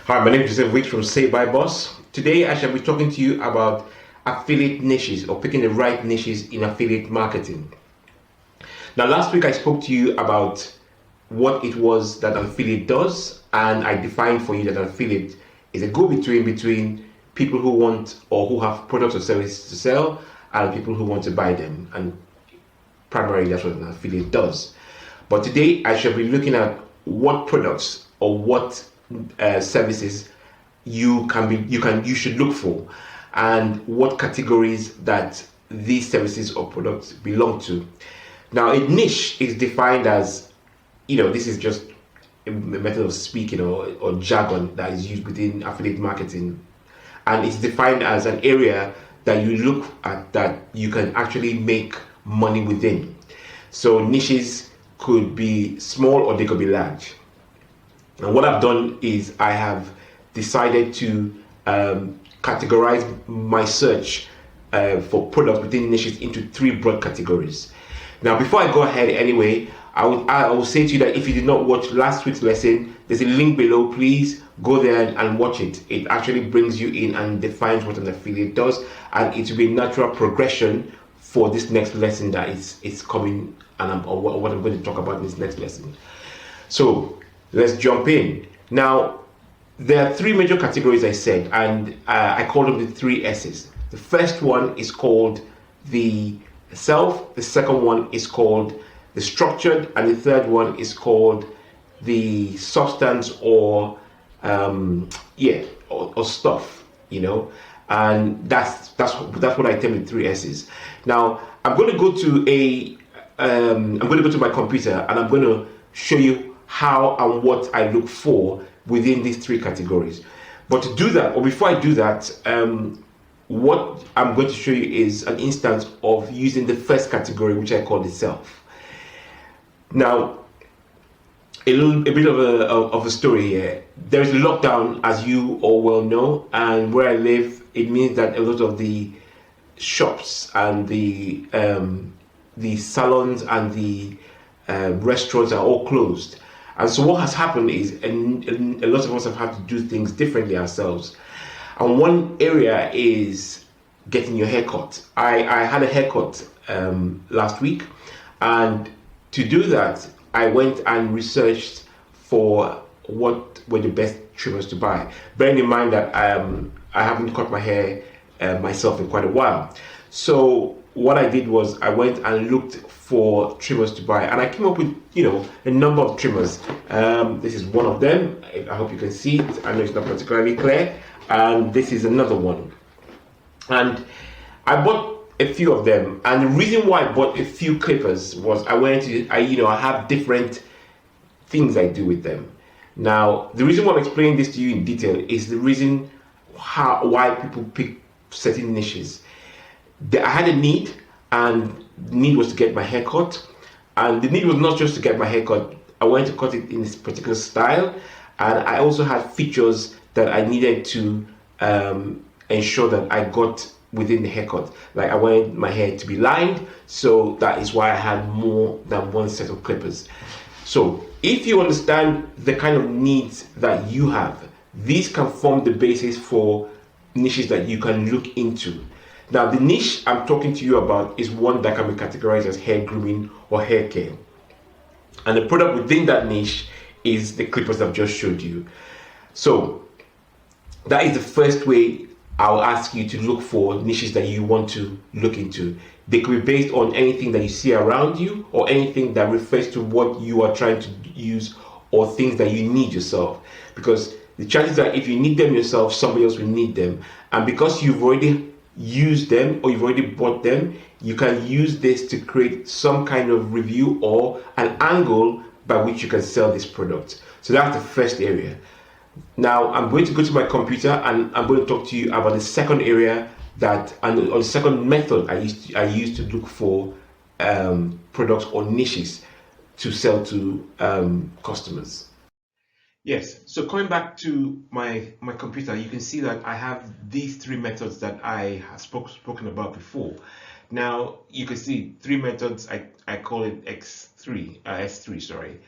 Hi, my name is Joseph Wicks from Say By Boss. Today I shall be talking to you about affiliate niches or picking the right niches in affiliate marketing. Now, last week I spoke to you about what it was that an affiliate does, and I defined for you that an affiliate is a go-between between people who want or who have products or services to sell and people who want to buy them. And primarily that's what an affiliate does. But today I shall be looking at what products or what services you should look for, and what categories that these services or products belong to. Now, a niche is defined as, this is just a method of speaking or jargon that is used within affiliate marketing, and it's defined as an area that you look at that you can actually make money within. So niches could be small or they could be large. And what I've done is I have decided to categorize my search for products within niches into three broad categories. Now, before I go ahead anyway, I will say to you that if you did not watch last week's lesson, there's a link below. Please go there and watch it. It actually brings you in and defines what an affiliate does, and it will be a natural progression for this next lesson that is coming, and what I'm going to talk about in this next lesson. So let's jump in. Now, there are three major categories I said, and I call them the three S's. The first one is called the self, the second one is called the structured, and the third one is called the substance or stuff, and that's what I term the three S's. Now I'm going to go to my computer and I'm going to show you how and what I look for within these three categories. But to do that, or before I do that, what I'm going to show you is an instance of using the first category, which I call the self. Now, a bit of a story here. There is a lockdown, as you all well know, and where I live, it means that a lot of the shops and the salons and the restaurants are all closed. And so what has happened is, and a lot of us have had to do things differently ourselves. And one area is getting your haircut. I had a haircut last week, and to do that, I went and researched for what were the best trimmers to buy. Bearing in mind that I haven't cut my hair myself in quite a while. So what I did was I went and looked for trimmers to buy, and I came up with a number of trimmers. This is one of them. I hope you can see it. I know it's not particularly clear, and this is another one. And I bought a few of them, and the reason why I bought a few clippers was I have different things I do with them. Now, the reason why I'm explaining this to you in detail is the reason why people pick certain niches. I had a need, and the need was to get my hair cut, and the need was not just to get my hair cut. I wanted to cut it in this particular style, and I also had features that I needed to ensure that I got within the haircut. Like, I wanted my hair to be lined, so that is why I had more than one set of clippers. So if you understand the kind of needs that you have, these can form the basis for niches that you can look into. Now, the niche I'm talking to you about is one that can be categorized as hair grooming or hair care. And the product within that niche is the clippers I've just showed you. So that is the first way I'll ask you to look for niches that you want to look into. They could be based on anything that you see around you, or anything that refers to what you are trying to use, or things that you need yourself. Because the chances are, if you need them yourself, somebody else will need them. And because you've already used them or you've already bought them, you can use this to create some kind of review or an angle by which you can sell this product. So that's the first area. Now I'm going to go to my computer and I'm going to talk to you about the second area or the second method I use to look for products or niches to sell to customers. Yes, so coming back to my computer, you can see that I have these three methods that I have spoken about before. Now you can see three methods. I call it S3, sorry.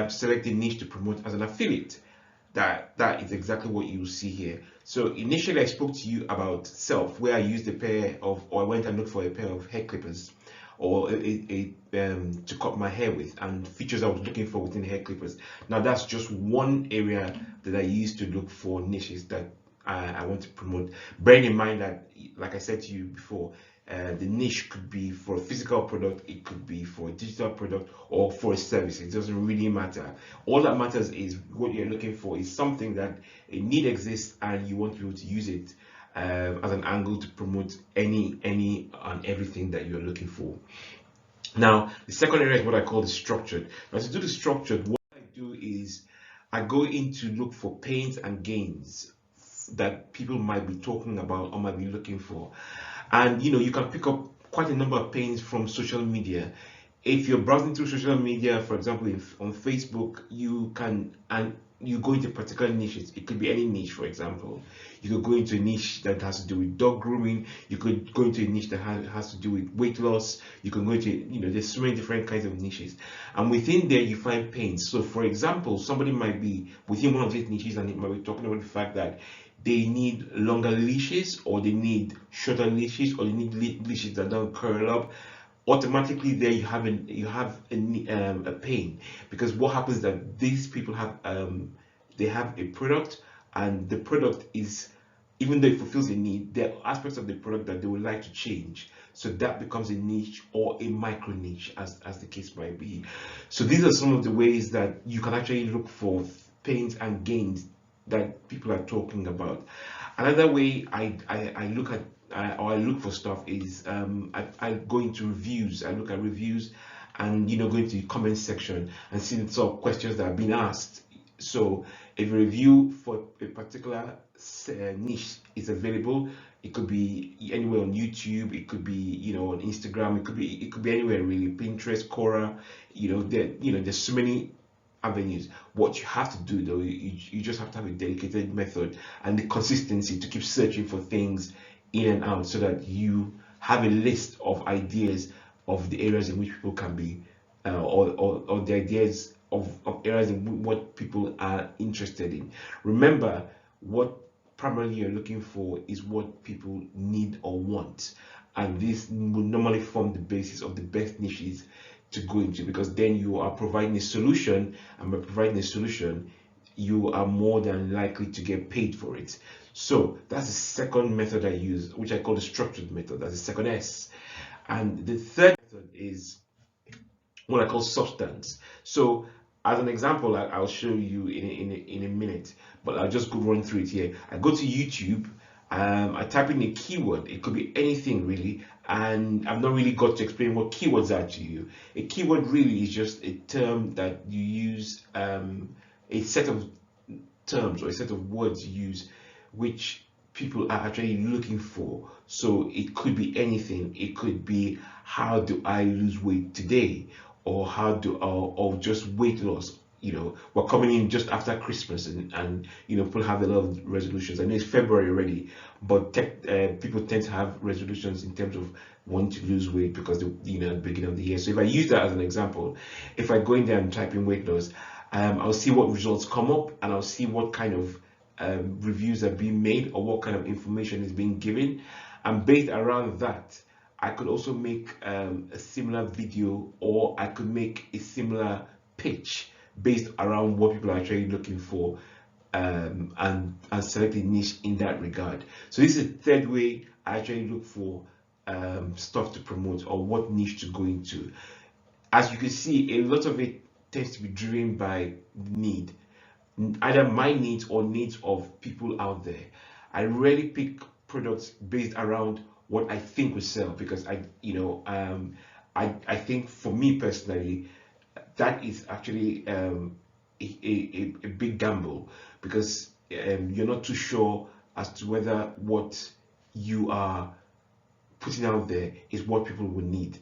Select the niche to promote as an affiliate. that is exactly what you will see here. So initially I spoke to you about self, where I used or I went and looked for a pair of hair clippers, or to cut my hair with, and features I was looking for within hair clippers. Now that's just one area that I used to look for niches that I want to promote. Bearing in mind that, like I said to you before, the niche could be for a physical product, it could be for a digital product, or for a service. It doesn't really matter. All that matters is what you're looking for is something that a need exists and you want to be able to use it as an angle to promote any and everything that you're looking for. Now, the second area is what I call the structured. Now, to do the structured, what I do is I go in to look for pains and gains that people might be talking about or might be looking for. And you can pick up quite a number of pains from social media. If you're browsing through social media, for example, on Facebook, you go into particular niches. It could be any niche, for example. You could go into a niche that has to do with dog grooming. You could go into a niche that has to do with weight loss. You can go into, there's so many different kinds of niches. And within there, you find pains. So, for example, somebody might be within one of these niches and it might be talking about the fact that they need longer leashes, or they need shorter leashes, or they need leashes that don't curl up. Automatically there you have a pain, because what happens is that these people have they have a product, and the product is, even though it fulfills a need, there are aspects of the product that they would like to change. So that becomes a niche or a micro niche, as the case might be. So these are some of the ways that you can actually look for pains and gains that people are talking about. Another way I look at or I look for stuff is I go into reviews. I look at reviews and go into the comment section and see the sort of questions that have been asked. So if a review for a particular niche is available, it could be anywhere on YouTube, it could be on Instagram, it could be anywhere really, Pinterest, Quora, there's so many avenues. What you have to do though, you just have to have a dedicated method and the consistency to keep searching for things in and out, so that you have a list of ideas of the areas in which people can be or the ideas of areas in what people are interested in. Remember, what primarily you're looking for is what people need or want, and this will normally form the basis of the best niches to go into, because then you are providing a solution, and by providing a solution you are more than likely to get paid for it. So that's the second method I use, which I call the structured method. That's the second S. And the third method is what I call substance. So as an example, I'll show you in a minute, but I'll just go run through it here. I go to YouTube, I type in a keyword. It could be anything really, and I've not really got to explain what keywords are to you. A keyword really is just a term that you use, a set of terms or a set of words you use which people are actually looking for. So it could be anything. It could be, how do I lose weight today, or or just weight loss. We're coming in just after Christmas, and people have a lot of resolutions. I know it's February already, but people tend to have resolutions in terms of wanting to lose weight because the beginning of the year. So if I use that as an example, if I go in there and type in weight loss, I'll see what results come up, and I'll see what kind of reviews are being made, or what kind of information is being given, and based around that, I could also make a similar video, or I could make a similar pitch based around what people are actually looking for, and select a niche in that regard. So this is the third way I actually look for stuff to promote, or what niche to go into. As you can see, a lot of it tends to be driven by need, either my needs or needs of people out there. I rarely pick products based around what I think will sell, because I think, for me personally, that is actually a big gamble, because you're not too sure as to whether what you are putting out there is what people will need.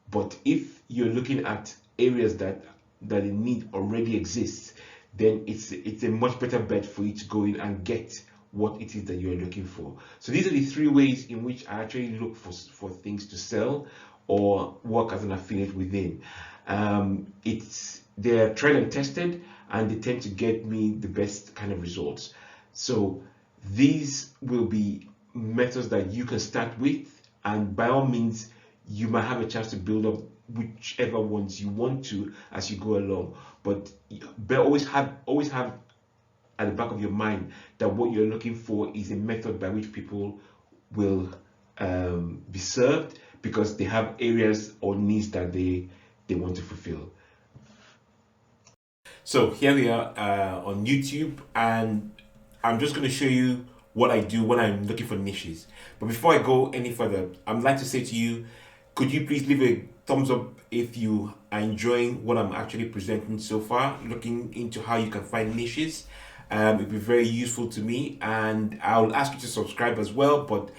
But if you're looking at areas that the need already exists, then it's a much better bet for you to go in and get what it is that you're looking for. So these are the three ways in which I actually look for things to sell or work as an affiliate within. They're tried and tested, and they tend to get me the best kind of results. So these will be methods that you can start with, and by all means you might have a chance to build up whichever ones you want to as you go along. But always have at the back of your mind that what you're looking for is a method by which people will be served, because they have areas or needs that they want to fulfill. So here we are on YouTube, and I'm just going to show you what I do when I'm looking for niches. But before I go any further, I'd like to say to you, could you please leave a thumbs up if you are enjoying what I'm actually presenting so far, looking into how you can find niches. It'd be very useful to me, and I'll ask you to subscribe as well, but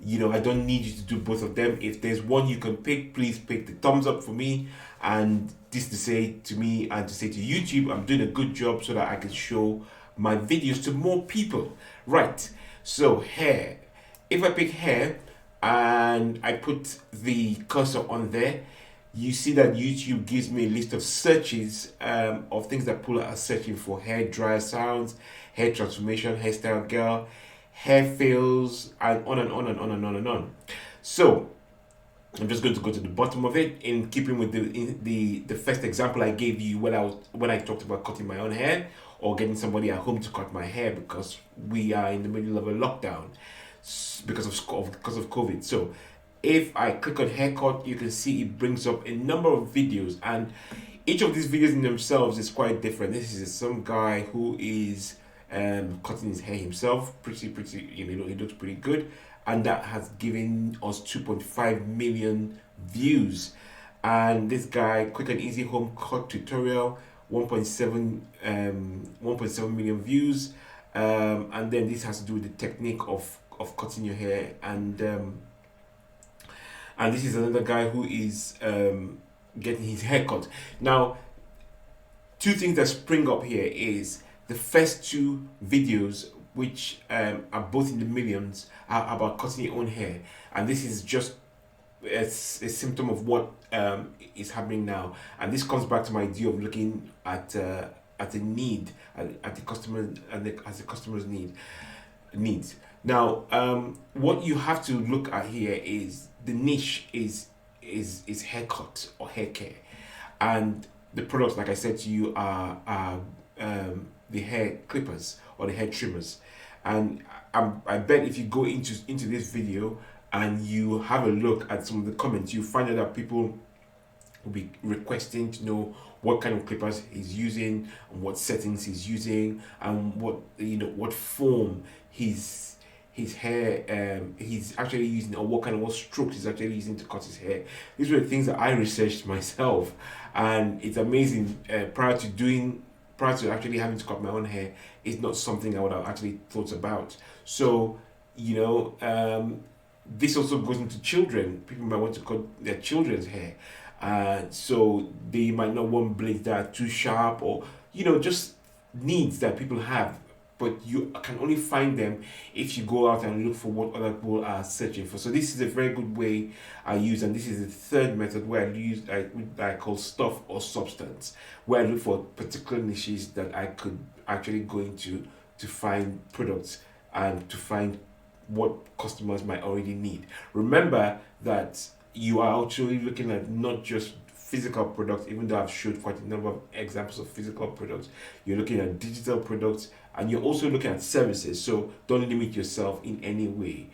I don't need you to do both of them. If there's one you can pick, please pick the thumbs up for me, and this to say to me and to say to YouTube, I'm doing a good job so that I can show my videos to more people. Right, so hair. If I pick hair and I put the cursor on there, you see that YouTube gives me a list of searches of things that people are searching for: hair dryer sounds, hair transformation, hairstyle girl, hair fails, and on and on and on and on and on. So I'm just going to go to the bottom of it, in keeping with the first example I gave you when I talked about cutting my own hair or getting somebody at home to cut my hair, because we are in the middle of a lockdown because of COVID. So if I click on haircut, you can see it brings up a number of videos, and each of these videos in themselves is quite different. This is some guy who is cutting his hair himself, pretty he looks pretty good, and that has given us 2.5 million views. And this guy, quick and easy home cut tutorial, 1.7 million views. And then this has to do with the technique of cutting your hair, and this is another guy who is getting his hair cut. Now, two things that spring up here is the first two videos, which are both in the millions, are about cutting your own hair, and this is just a symptom of what is happening now. And this comes back to my idea of looking at the need, at the customer, and as the customer's needs. Now, what you have to look at here is the niche is haircut or hair care, and the products, like I said to you, are the hair clippers or the hair trimmers. And I bet if you go into this video and you have a look at some of the comments, you find out that people will be requesting to know what kind of clippers he's using, and what settings he's using, and what form his hair he's actually using, or what strokes he's actually using to cut his hair. These were the things that I researched myself, and it's amazing. Prior to actually having to cut my own hair, is not something I would have actually thought about. So this also goes into children. People might want to cut their children's hair, so they might not want blades that are too sharp, or just needs that people have. But you can only find them if you go out and look for what other people are searching for. So this is a very good way I use, and this is the third method where I call stuff or substance, where I look for particular niches that I could actually go into to find products and to find what customers might already need. Remember that you are actually looking at not just physical products, even though I've showed quite a number of examples of physical products. You're looking at digital products, and you're also looking at services. So don't limit yourself in any way.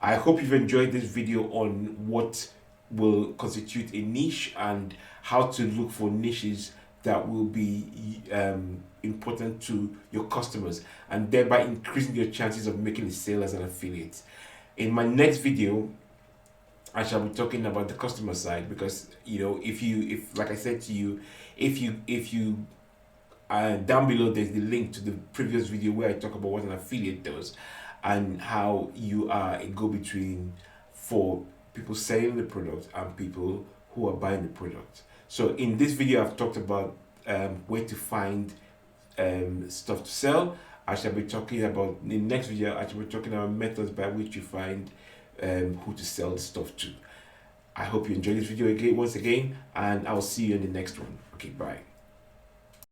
I hope you've enjoyed this video on what will constitute a niche and how to look for niches that will be important to your customers, and thereby increasing your chances of making a sale as an affiliate. In my next video, I shall be talking about the customer side, because if like I said to you, if you down below, there's the link to the previous video where I talk about what an affiliate does and how you are a go-between for people selling the product and people who are buying the product. So in this video, I've talked about where to find stuff to sell. I shall be talking about, in the next video, I shall be talking about methods by which you find who to sell the stuff to. I hope you enjoyed this video once again, and I'll see you in the next one. Okay, bye.